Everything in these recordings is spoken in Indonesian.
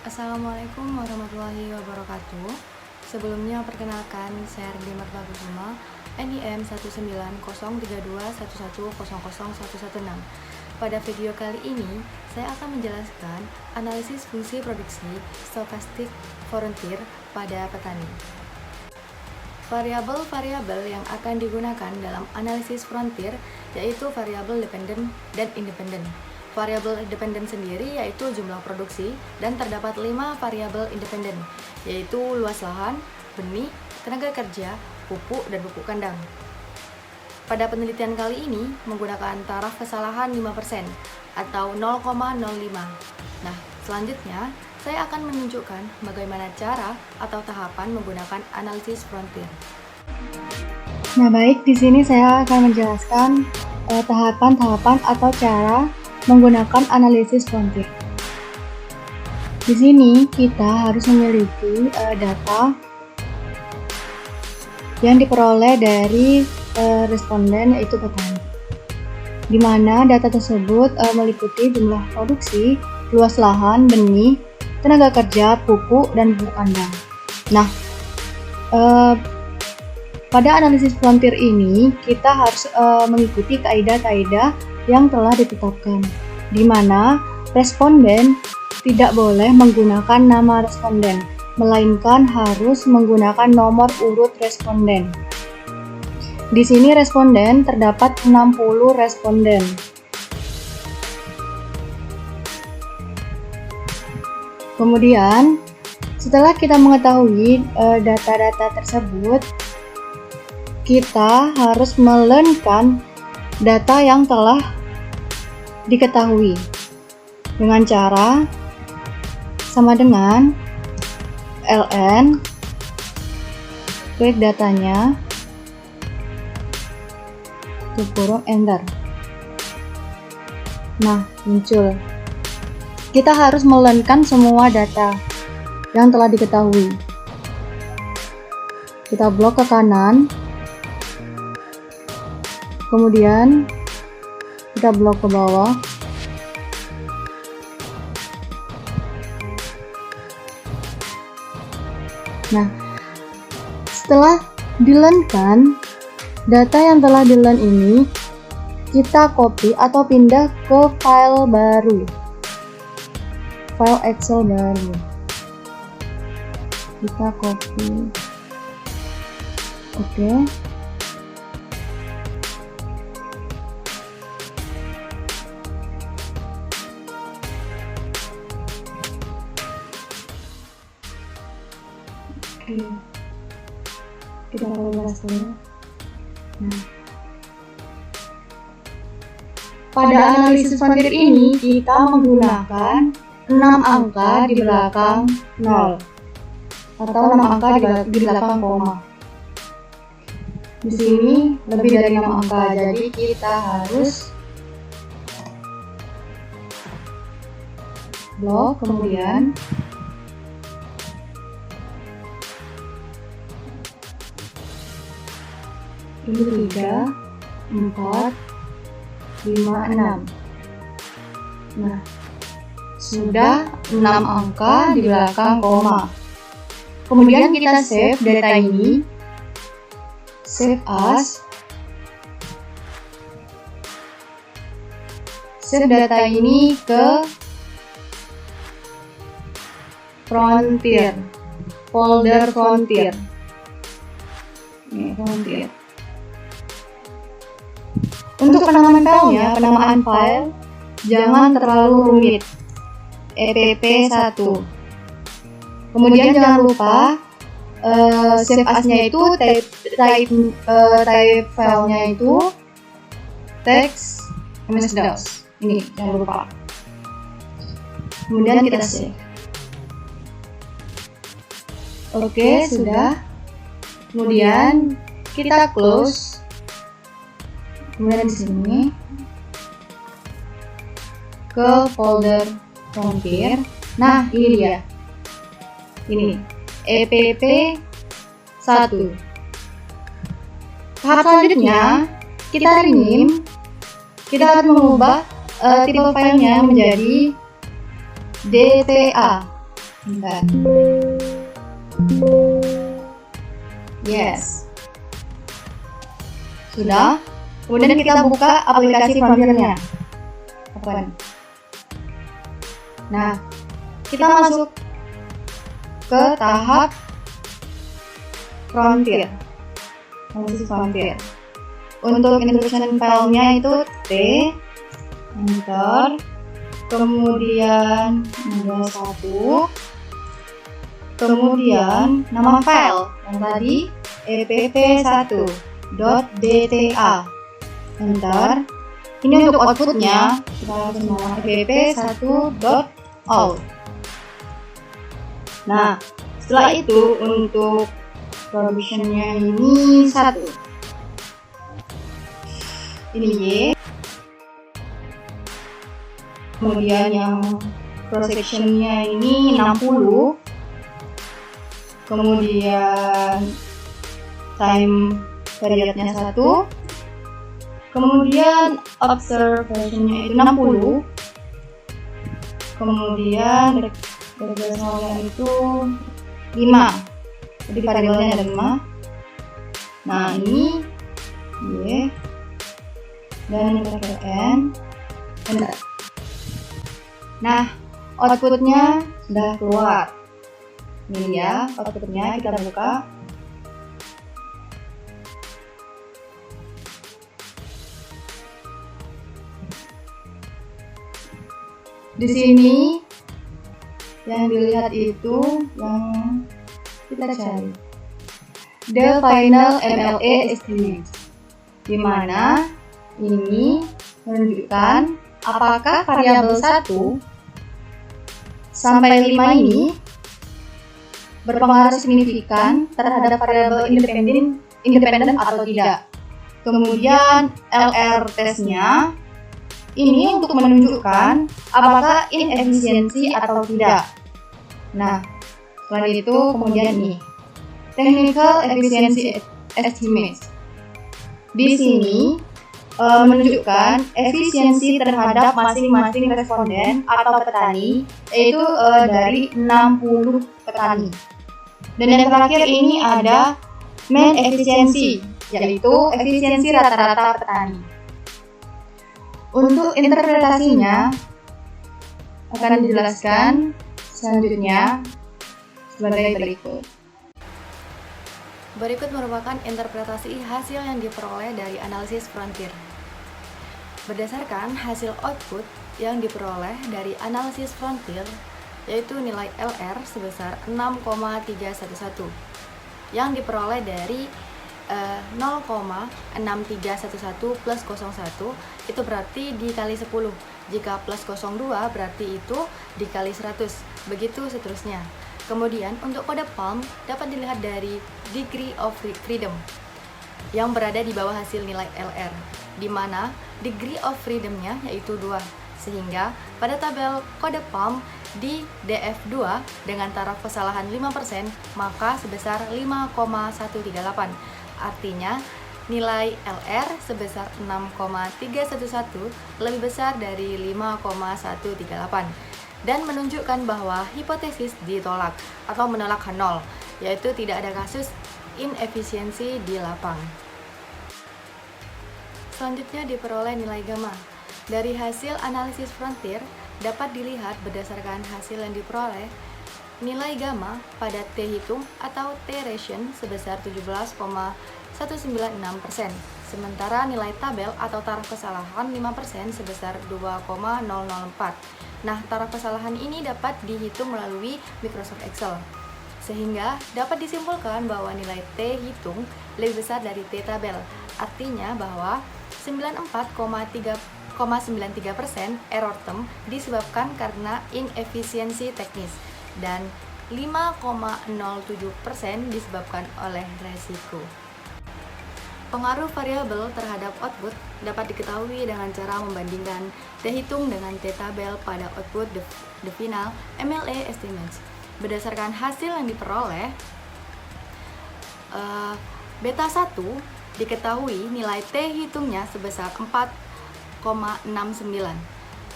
Assalamualaikum warahmatullahi wabarakatuh. Sebelumnya perkenalkan, saya Ardi Martakusuma, NIM 1903211000016. Pada video kali ini, saya akan menjelaskan analisis fungsi produksi stokastik frontier pada petani. Variabel-variabel yang akan digunakan dalam analisis frontier yaitu variabel dependen dan independen. Variabel dependen sendiri yaitu jumlah produksi dan terdapat 5 variabel independen, yaitu luas lahan, benih, tenaga kerja, pupuk, dan pupuk kandang. Pada penelitian kali ini menggunakan taraf kesalahan 5% atau 0,05. Nah, selanjutnya saya akan menunjukkan bagaimana cara atau tahapan menggunakan analisis frontier. Nah, baik, di sini saya akan menjelaskan tahapan-tahapan atau cara menggunakan analisis frontier. Di sini kita harus memiliki data yang diperoleh dari responden yaitu petani, di mana data tersebut meliputi jumlah produksi, luas lahan, benih, tenaga kerja, pupuk, dan pupuk kandang. Nah, pada analisis frontier ini kita harus mengikuti kaidah-kaidah yang telah ditetapkan, di mana responden tidak boleh menggunakan nama responden, melainkan harus menggunakan nomor urut responden. Di sini responden terdapat 60 responden. Kemudian, setelah kita mengetahui data-data tersebut, kita harus melearnkan data yang telah diketahui dengan cara sama dengan ln klik datanya kurung enter. Nah, muncul. Kita harus melearnkan semua data yang telah diketahui. Kita blok ke kanan, kemudian kita blok ke bawah. Nah, setelah dilearnkan, data yang telah dilearn ini kita copy atau pindah ke file baru, file Excel baru. Kita copy. Oke. Kita bahas dulu. Nah, pada analisis frontier ini kita menggunakan 6 angka di belakang 0 atau 6 angka di belakang koma. Di sini lebih dari 6 angka, jadi kita harus blok, kemudian ini 3, 4, 5, 6. Nah, sudah 6 angka di belakang koma. Kemudian kita save data ini, save as, save data ini ke frontier, folder frontier. Ini frontier. Untuk penamaan filenya, penamaan file jangan terlalu rumit, epp1. Kemudian jangan lupa save as-nya itu type filenya itu text MS-DOS. Ini jangan lupa. Kemudian kita save. Oke, sudah. Kemudian kita close. Kemudian di sini ke folder frontier. Nah, ini dia. Ini epp1. Tahap selanjutnya kita rename. Kita harus mengubah tipe filenya menjadi DTA Bentar. Yes. Sudah. Kemudian kita buka aplikasi Frontier-nya. Open. Nah, kita masuk ke tahap Frontier. Analisis Frontier. Untuk instruction file-nya itu T, enter, kemudian ada 1, kemudian nama file yang tadi epp1.dta, enter. Ini untuk outputnya kita semua epp1.out. Nah, setelah itu untuk provisionnya ini 1. Ini Y. Kemudian yang cross sectionnya ini 60. Kemudian time periodnya 1. Kemudian observationnya itu 60. Kemudian regressalnya itu 5. Jadi variabelnya ada 5. Nah, ini Y. Dan ini pakai N. Enter. Nah, outputnya sudah keluar. Ini ya, outputnya kita buka. Di sini yang dilihat itu yang kita cari, the final MLA estimate, di mana ini menunjukkan apakah variabel 1 sampai 5 ini berpengaruh signifikan terhadap variabel independen atau tidak. Kemudian LR testnya ini untuk menunjukkan apakah inefisiensi atau tidak. Nah, selain itu kemudian ini technical efficiency estimate. Di sini menunjukkan efisiensi terhadap masing-masing responden atau petani, yaitu dari 60 petani. Dan yang terakhir ini ada mean efisiensi, yaitu efisiensi rata-rata petani. Untuk interpretasinya akan dijelaskan selanjutnya sebagai berikut. Berikut merupakan interpretasi hasil yang diperoleh dari analisis Frontier. Berdasarkan hasil output yang diperoleh dari analisis Frontier, yaitu nilai LR sebesar 6,311, yang diperoleh dari 0,6311 plus 01 itu berarti dikali 10. Jika plus 02 berarti itu dikali 100. Begitu seterusnya. Kemudian untuk kode Palm dapat dilihat dari degree of freedom yang berada di bawah hasil nilai LR, di mana degree of freedom-nya yaitu 2. Sehingga pada tabel kode Palm di DF2 dengan taraf kesalahan 5%, maka sebesar 5,138. Artinya nilai LR sebesar 6,311 lebih besar dari 5,138 dan menunjukkan bahwa hipotesis ditolak atau menolak nol, yaitu tidak ada kasus inefisiensi di lapang. Selanjutnya diperoleh nilai gamma. Dari hasil analisis Frontier dapat dilihat berdasarkan hasil yang diperoleh, nilai gamma pada T hitung atau T ration sebesar 17,196%, sementara nilai tabel atau taraf kesalahan 5% sebesar 2,004. Nah, taraf kesalahan ini dapat dihitung melalui Microsoft Excel, sehingga dapat disimpulkan bahwa nilai T hitung lebih besar dari T tabel. Artinya bahwa 94,93% error term disebabkan karena inefisiensi teknis dan 5,07% disebabkan oleh resiko. Pengaruh variabel terhadap output dapat diketahui dengan cara membandingkan T hitung dengan T tabel pada output the final MLA estimates. Berdasarkan hasil yang diperoleh, beta 1 diketahui nilai T hitungnya sebesar 4,69,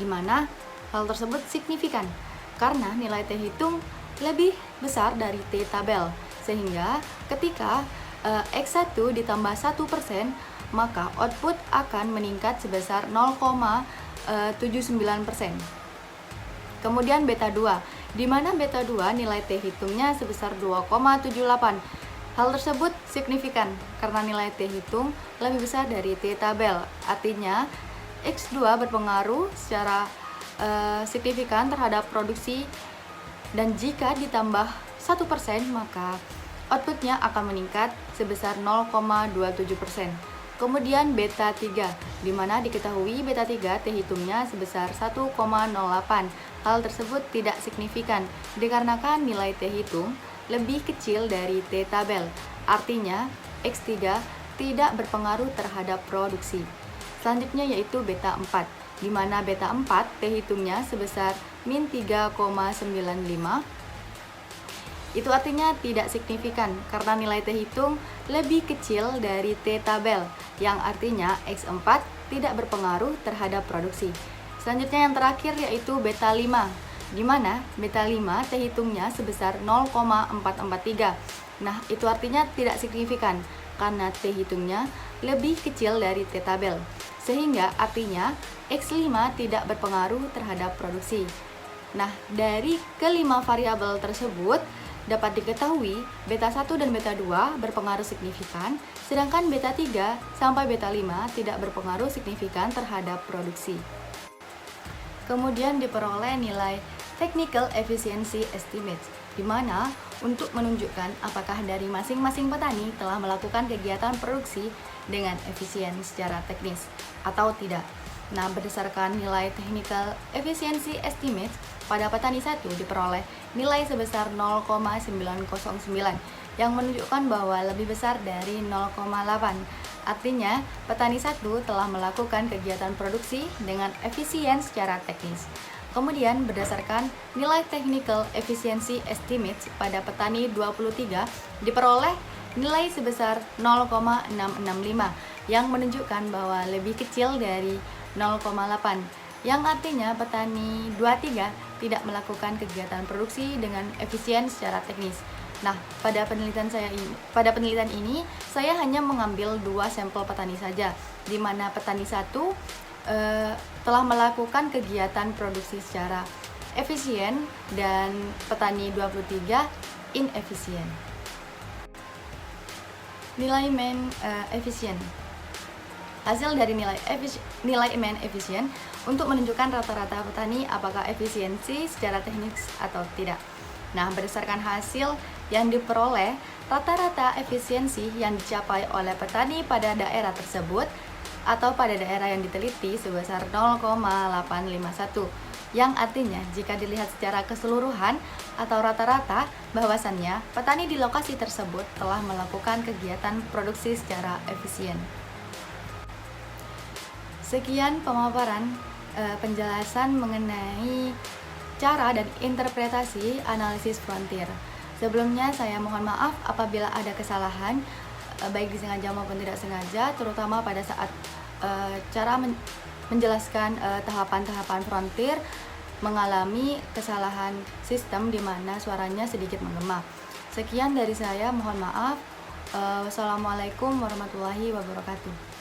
di mana hal tersebut signifikan karena nilai T hitung lebih besar dari T tabel, sehingga ketika X1 ditambah 1%, maka output akan meningkat sebesar 0,79%. Kemudian beta 2, di mana beta 2 nilai T hitungnya sebesar 2,78. Hal tersebut signifikan karena nilai T hitung lebih besar dari T tabel. Artinya, X2 berpengaruh secara signifikan terhadap produksi, dan jika ditambah 1%, maka outputnya akan meningkat sebesar 0,27%. Kemudian beta 3, di mana diketahui beta 3 T hitungnya sebesar 1,08. Hal tersebut tidak signifikan dikarenakan nilai T hitung lebih kecil dari T tabel. Artinya, X3 tidak berpengaruh terhadap produksi. Selanjutnya yaitu beta 4, di mana beta 4 T hitungnya sebesar min 3,95. Itu artinya tidak signifikan karena nilai T hitung lebih kecil dari T tabel, yang artinya X4 tidak berpengaruh terhadap produksi. Selanjutnya yang terakhir yaitu beta 5, di mana beta 5 T hitungnya sebesar 0,443. Nah, itu artinya tidak signifikan karena T hitungnya lebih kecil dari T tabel, sehingga artinya X5 tidak berpengaruh terhadap produksi. Nah, dari kelima variabel tersebut dapat diketahui beta 1 dan beta 2 berpengaruh signifikan, sedangkan beta 3 sampai beta 5 tidak berpengaruh signifikan terhadap produksi. Kemudian diperoleh nilai Technical Efficiency Estimates, di mana untuk menunjukkan apakah dari masing-masing petani telah melakukan kegiatan produksi dengan efisien secara teknis atau tidak. Nah, berdasarkan nilai Technical Efficiency Estimates, pada petani 1 diperoleh nilai sebesar 0,909 yang menunjukkan bahwa lebih besar dari 0,8. Artinya, petani 1 telah melakukan kegiatan produksi dengan efisien secara teknis. Kemudian, berdasarkan nilai Technical Efficiency Estimates pada petani 23 diperoleh nilai sebesar 0,665 yang menunjukkan bahwa lebih kecil dari 0,8, yang artinya petani 23 tidak melakukan kegiatan produksi dengan efisien secara teknis. Nah, pada penelitian ini saya hanya mengambil 2 sampel petani saja, di mana petani 1 telah melakukan kegiatan produksi secara efisien dan petani 23 inefisien. Nilai main efisien. Hasil dari nilai main efisien untuk menunjukkan rata-rata petani apakah efisiensi secara teknis atau tidak. Nah, berdasarkan hasil yang diperoleh, rata-rata efisiensi yang dicapai oleh petani pada daerah tersebut atau pada daerah yang diteliti sebesar 0,851, yang artinya jika dilihat secara keseluruhan atau rata-rata, bahwasannya petani di lokasi tersebut telah melakukan kegiatan produksi secara efisien. Sekian pemaparan penjelasan mengenai cara dan interpretasi analisis frontier. Sebelumnya saya mohon maaf apabila ada kesalahan baik disengaja maupun tidak sengaja, terutama pada saat cara menjelaskan tahapan-tahapan frontier mengalami kesalahan sistem di mana suaranya sedikit menggema. Sekian dari saya, mohon maaf. Wassalamualaikum warahmatullahi wabarakatuh.